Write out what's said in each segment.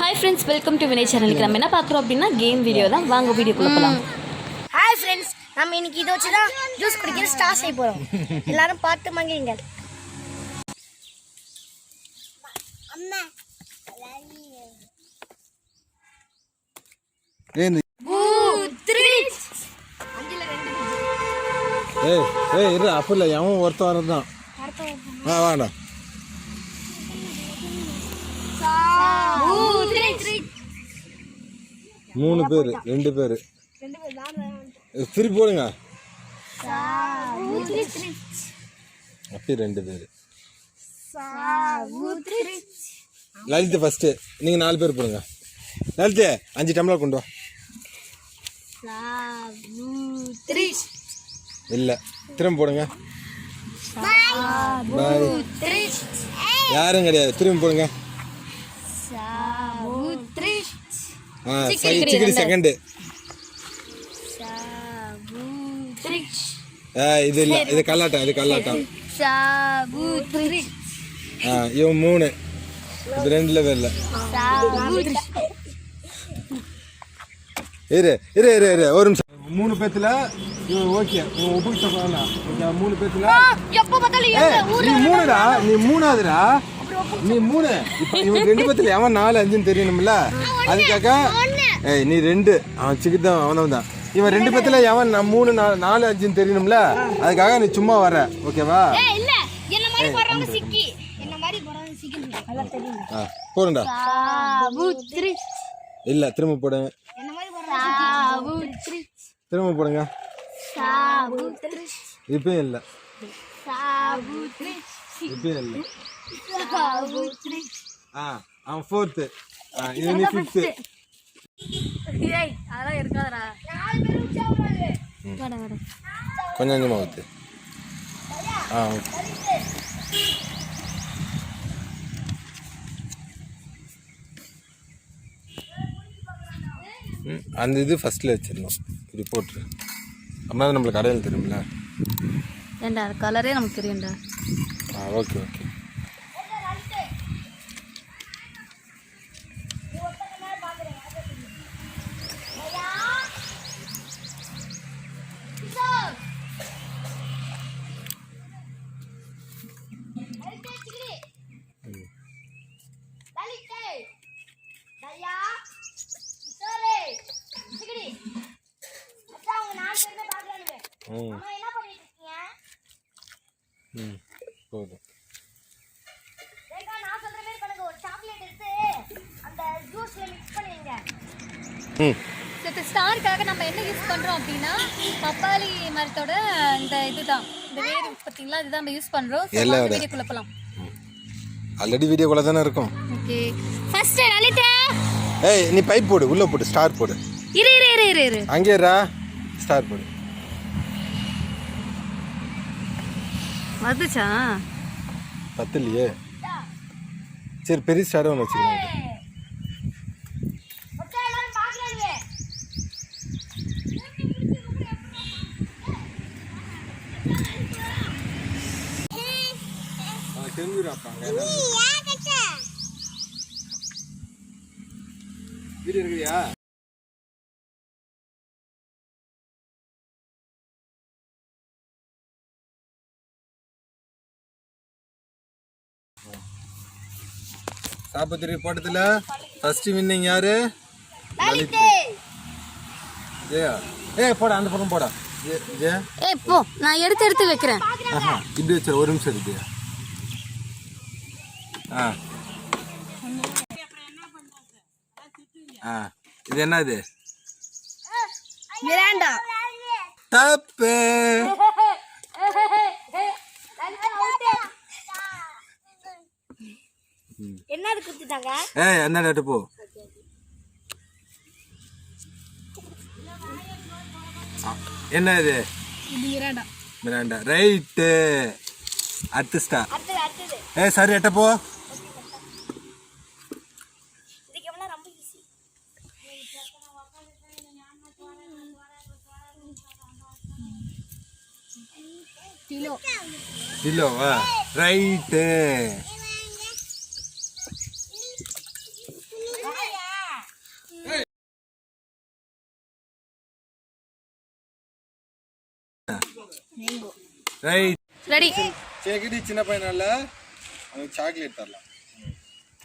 Hi friends, welcome to Vinay channel. நம்ம என்ன பார்க்குறோம் அப்படின்னா கேம் வீடியோ தான். வாங்க வீடியோக்குள்ள போலாம். Hi friends, நம்ம இன்னைக்கு இத வச்சு தான் ஜூஸ் குடிக்கிற ஸ்டார்ட் செய்ய போறோம். எல்லாரும் பார்த்து மகிழுங்க. அம்மா ஏய் இரு அப்பல அவன் ஒருத்த வரதான் வாடா மூணு பேர் ரெண்டு பேர் திருப்பி போடுங்க அப்படி ரெண்டு பேர் லலித் ஃபர்ஸ்ட் நீங்க 4 பேர் போடுங்க லலித் 5 டம்ளர் கொண்டு வா இல்ல திரும்ப போடுங்க யாரும் கிடையாது திரும்ப போடுங்க சிக்கடி செகண்ட் இது இல்ல இது கல்லாட்டம் இவன் 3 இது 2ல வரல இரு ஒரு நிமிஷம் 3 பேத்துல ஓகே உபயோகிச்ச போகலாம் 3 பேத்துல நீ 3டா நீ 3ஆவதுடா நீ 3 இப்போ இவன் 2 பேத்துல அவன் 4 5ன்னு தெரியணும்ல அதுக்காக ஏய் நீ 2 அவன் சிக்கிதான் அவன் தான் இவன் 2 பேத்துல அவன் 3 4 5ன்னு தெரியணும்ல அதுக்காக நீ சும்மா வர ஓகேவா இல்ல என்ன மாதிரி போறவங்க சிக்கி என்ன மாதிரி போறவங்க சிக்கிங்க நல்லா தெரியுங்க போடுடா இல்ல திரும்ப போடுங்க என்ன மாதிரி போறவங்க திரும்ப போடுங்க இப்பயும் இல்ல இப்பயும் இல்ல அவன் 4th இது நீ 5th அதெல்லாம் இருக்காதடா. கொஞ்சம் கொஞ்சமா ஊத்து அந்த இது ஃபர்ஸ்ட்ல வச்சிடணும் இப்படி போட்டு அப்படின்னா நம்மளுக்கு கடையில் தெரியும்ல ஏண்டா கலரே நமக்கு தெரியும்டா. ஓகே போதும் ஸ்டாருக்காக நம்ம என்ன யூஸ் பண்றோம் அப்படின்னா பப்பாளி மரத்தோட இந்த இதுதான் இந்த வேர் பார்த்தீங்களா இதுதான் நம்ம யூஸ் பண்றோம். வீடியோக்குள்ள போலாம். ஆல்ரெடி வீடியோக்குள்ள தானே இருக்கும். ஓகே ஃபர்ஸ்ட் லலிதா ஏய் நீ பைப் போடு உள்ள போடு ஸ்டார் போடு இரு அங்கே ரா ஸ்டார் போடு வந்துச்சா பத்தலையே சரி பெரிய ஸ்டார் ஒன்று வச்சுக்கலாம் வீடு இருக்குறியா சாபத்திரி போட்டதுல ஃபர்ஸ்ட் வின்னிங் யாரு போட அந்த பக்கம் போடா போ நான் எடுத்து வைக்கிறேன். இப்படி வச்சு ஒரு நிமிஷம் இருக்கு இது என்னது மிராண்டா தப்பு என்னது குத்திட்டாங்க என்ன போ என்ன இது மிராண்டா ரைட்டு அடுத்த ஸ்டார் சரி எட்ட போ கிலோவா ரைட்டு ரைட். ரெடி. சிக்கிடி சின்ன பையனால அவனுக்கு சாக்லேட் தரலாம்.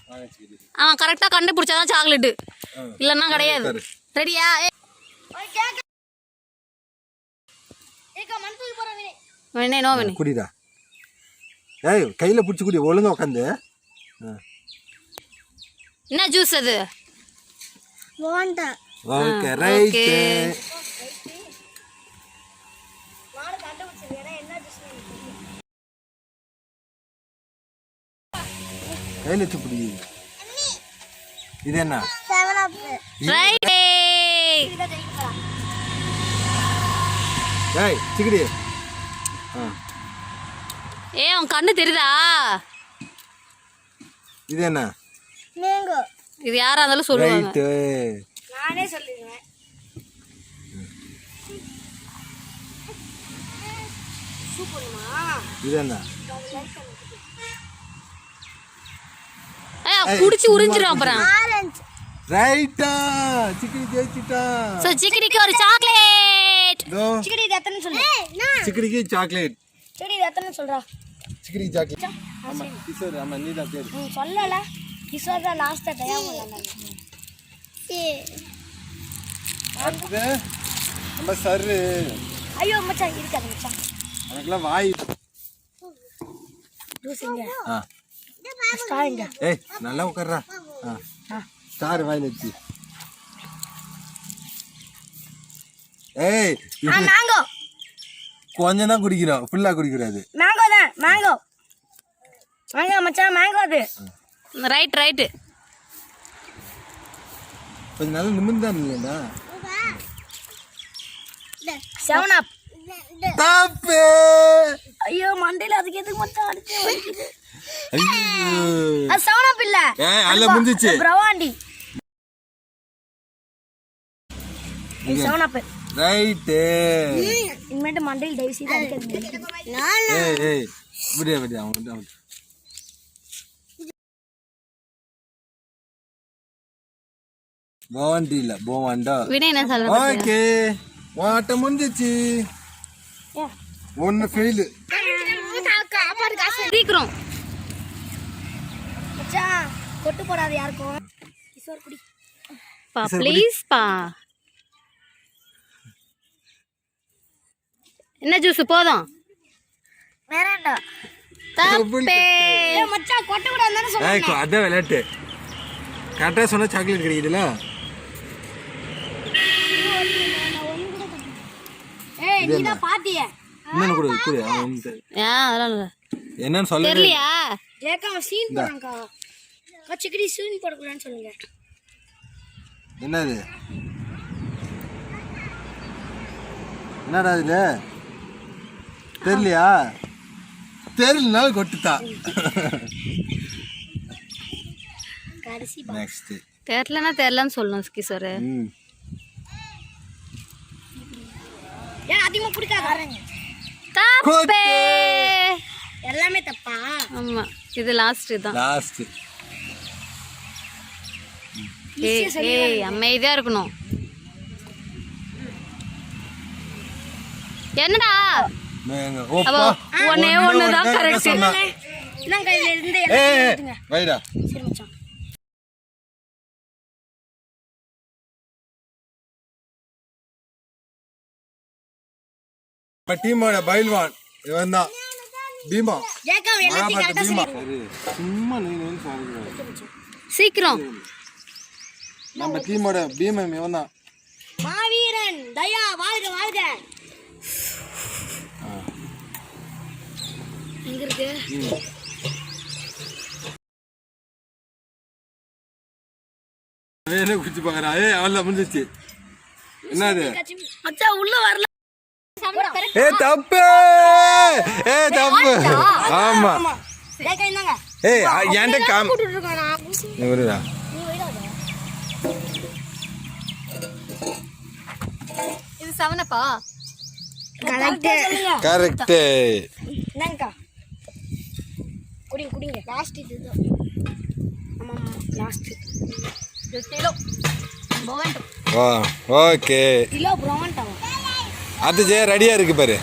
வாங்க சிக்கிடி. அவன் கரெக்டா கண்டுபிடிச்சாதான் சாக்லேட், இல்லன்னா கிடையாது. ரெடியா? வேணே நோ வேணே. குடிடா. ஏய் கையில பிடிச்சி குடி, ஒழுங்கா உட்காந்து. என்ன ஜூஸ் அது? வாண்டா. Okay right. நானு கண்டுபிடிச்சேன் என்ன ஜூஸ். கையில சுப்புடி. இது என்ன? 7 up. ரைட். ஏய் சிக்கிடி. ஏய் உன் கண்ணு தெரியுதா? இது என்ன? மேங்கோ. இது யாரா இருந்தாலும் சொல்லுவாங்க. ரைட். நானே சொல்லிடுவேன். சூப்பர்மா. இது என்ன? ஏய் குடிச்சு உறிஞ்சிரும் அப்புறம். ஆரஞ்சு. ரைட்டா. சிக்கிடி ஜெயிச்சிட்டா. சோ சிக்கிடிக்கு ஒரு சாக்லேட். தோ சிக்கடி இது எத்தனை சொல்லு. சிக்கிடிக்கு சாக்லேட். சிக்கடி இது எத்தனை சொல்றா. சிக்கிடி சாக்லேட். ஆமா கிஷோர், ஆமா நீ தான் பேரு. நீ சொல்லல. கிஷோர் தான் லாஸ்டா டைம் பண்ணாங்க. அடுத்து நம்ம சர்ரு. ஐயோ மச்சான் இருக்காது மச்சான். எனக்குலாம் வாய். ஜூஸ்ங்க. ஆ ஸ்டார்ங்க. ஏய் நல்லா உட்கார்றா. ஸ்டார் வாயில வச்சு. ஏய் மேங்கோ. கொஞ்சம் தான் குடிக்கிறோம், ஃபுல்லா குடிக்கிறாது. மேங்கோ தான், மேங்கோ. மேங்கோ மச்சான், மேங்கோ அது. Right right. கொஞ்சம் நல்லா நிமிர்ந்து தான் இல்லையா? 7 up. தப்பு. ஐயோ மண்டையில அதுக்கு எதுக்கு மச்சான் அடிச்சு வலிக்குது. ஐயோ அது 7 up இல்ல. ஏய் அல்ல முடிஞ்சிச்சு. பிரவாண்டி. இது 7 up. ரைட். இனிமேட்டு மண்டையில் தயவு செய்து அடிக்காதீங்க. ஏய் ஏய் விடியா விடியா அவன் போவண்டி இல்ல போவாண்டா. வினய் என்ன சொல்ற? ஓகே வாட்ட முடிஞ்சிச்சு. ஒன்னு ஃபெயில். சீக்கிரம் மச்சான் கொட்டு போடாத யாருக்கும். கிஷோர் குடி. பா ப்ளீஸ் பா. என்ன ஜூஸ் போதும்? வேறடா. தப்பே. ஏய் மச்சான் கொட்ட கூடாதுன்னு சொன்னேன். ஏய் அத விளையாட்டு. கரெக்டா சொன்னா சாக்லேட் கிடைக்குதுல. ஏய் நீ தான் பாத்தியே. இன்னொன்னு கூட குடி. அவன் அதெல்லாம் இல்ல. என்னன்னு சொல்ல தெரியலையா? ஜேக்கா சீன் போறாங்க. கச்சிக்கடி சீன் போட கூடாதுன்னு சொல்லுங்க. என்னது? என்னடா இது? தெரியலையா? தெரியலனால கொட்டுதா. கடைசி நெக்ஸ்ட். தெரியலனா தெரியலன்னு சொல்லணும் கிஷோர். ஏன் அதிகமா குடிக்காத. தப்பே. எல்லாமே தப்பா? ஆமா இது லாஸ்ட் தான். லாஸ்ட். ஏய் அமைதியா இருக்கணும். என்னடா? ஓப்பா ஒண்ணே தான் கரெக்ட். நான் கையில இருந்து ஏய் எடுத்துங்க. வைடா. சரி மச்சான். நம்ம டீமோட பைல்வான் இவன் தான் பீமா. ஜேக்கா எல்லாத்தையும் கரெக்ட்டா பீமா. சொல்லு. சும்மா நீ வந்து சாப்பிடு. சீக்கிரம். நம்ம டீமோட பீமம் இவன் தான். மாவீரன் தயா வாழ்க வாழ்க. எங்க இருக்கு? வேணே குடிச்சு பாக்குறா. ஏய் அவள முடிஞ்சிச்சு. என்னது? மச்சான் உள்ள வரல. ஏ தப்பு. ஏ தப்பு. ஆமா. ஜேக்கா இந்தாங்க. ஏய் ஏன்டா காம். கூட்டிட்டு இருக்கானா? நீ வருடா. நீ வைடாத. இது 7 அப்பா. கரெக்ட். கரெக்ட். என்னங்கா? குடிங்க லாஸ்ட் இதுதான். ஆமா லாஸ்ட். கிலோ போவண்ட். ஓகே. கிலோ ப்ரோமன்ட் ஆகும். அது ஜெய ரெடியா இருக்கு பாரு.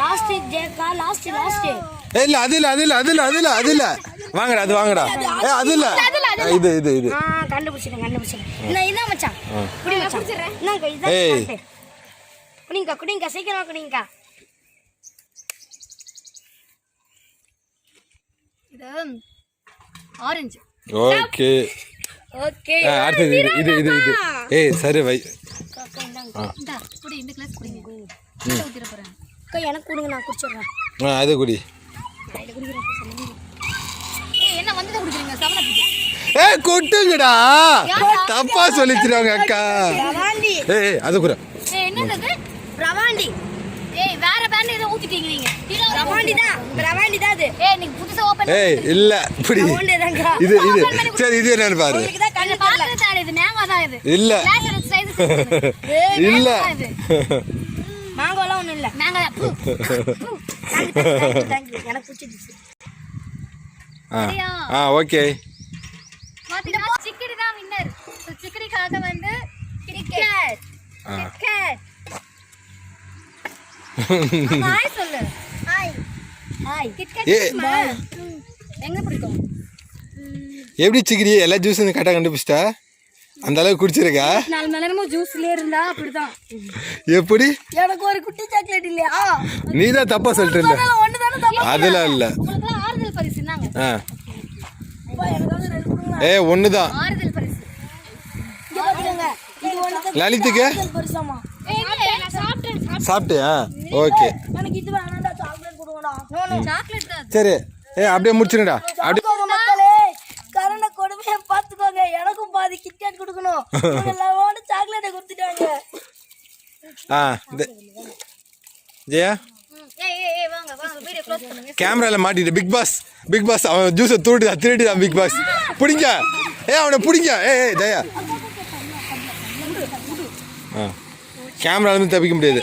லாஸ்ட் ஜேக்கா லாஸ்ட் இல்ல அது இல்ல வாங்கடா அது வாங்கடா அது இல்ல இது கண்டுபிடிச்சிட்டேன் என்ன மச்சான் குடி மச்சான் என்னங்க இதான் ஏய். குடிங்க சீக்கிரம் குடிங்க இது ஆரஞ்சு. ஓகே ஓகே அடுத்தது இது ஏய் சரி வை இந்தா குடி, இந்த கிளாஸ் குடிங்க. ஊத்திர போறேன். அக்கா எனக்கு கொடுங்க நான் குடிச்சிடுறேன் அது குடி ஏய் என்ன வந்து குடிக்கிறீங்க? சவன குடி. கொட்டுங்கடா தப்பா சொல்லிச்சிருவாங்க அக்கா ரவாண்டி ஏய் அது குற ஏய் என்னது? ரவாண்டி ஏய் வேற பேண்ட் ஏதோ ஊத்திட்டீங்க நீங்க. ரவாண்டி தான் அது ஏய் நீங்க புதுசா ஓபன் ஏய் இல்ல இப்படி ரவாண்டி தான்க்கா இது சரி இது என்னன்னு பாரு உங்களுக்கு தான் கண்ணு பாக்குறது தானே இது மேங்கோ தான் இது. இல்ல கிளாஸ் சைஸ் இல்ல மாங்கோலாம் ஒண்ணும் இல்ல மேங்கோ தான். தேங்க்யூ எனக்கு பிடிச்சிருச்சு ஓகே பாத்தீங்கன்னா சிக்கடி தான் வின்னர். சோ சிக்கடிக்காக வந்து கிரிக்கெட். ஹாய் சொல்லு. ஹாய் கிரிக்கெட் ஏய். எங்க பிடிக்கும்? எப்படி சிக்கிரி எல்லா ஜூஸும் கரெக்டாக கண்டுபிடிச்சிட்டா அந்த அளவுக்கு குடிச்சிருக்கா 4 மணி நேரமும் ஜூஸ்லயே இருந்தா அப்படிதான். எப்படி எனக்கு ஒரு குட்டி சாக்லேட் இல்லையா நீ தான் தப்பா சொல்லிட்டு இருந்த ஒன்று தானே தப்பா அதெல்லாம் இல்ல உங்களுக்குலாம் ஆறுதல் பரிசு நாங்க. எனக்கு ரெண்டு கொடுங்க ஏ ஒண்ணுதான் ஆறுதல் பரிசு. இங்க பாத்துக்கோங்க இது ஒன்று லலித்துக்கு பெருசாமா ஏய் இல்ல நான் சாப்பிட்டேன். சாப்பிட்டியா ஓகே எனக்கு இது வேணாம்டா சாக்லேட் கொடுங்கடா சாக்லேட் தான். சரி அப்படியே முடிச்சுடுடா அப்படி பாத்துக்கோங்க மக்களே கரண கொடுமையை பாத்துக்கோங்க எனக்கும் பாதி கிட்கேட் கொடுக்கணும் எல்லாரோட சாக்லேட்டை கொடுத்துட்டாங்க ஜெயா ஏய் வாங்க வீடியோ க்ளோஸ் பண்ணுங்க. கேமரால மாட்டிட்டு பிக் பாஸ் அவன் ஜூஸை திருடிதான் பிக் பாஸ் பிடிங்க அவனை பிடிங்க ஜெயா கேமரால இருந்து தப்பிக்க முடியாது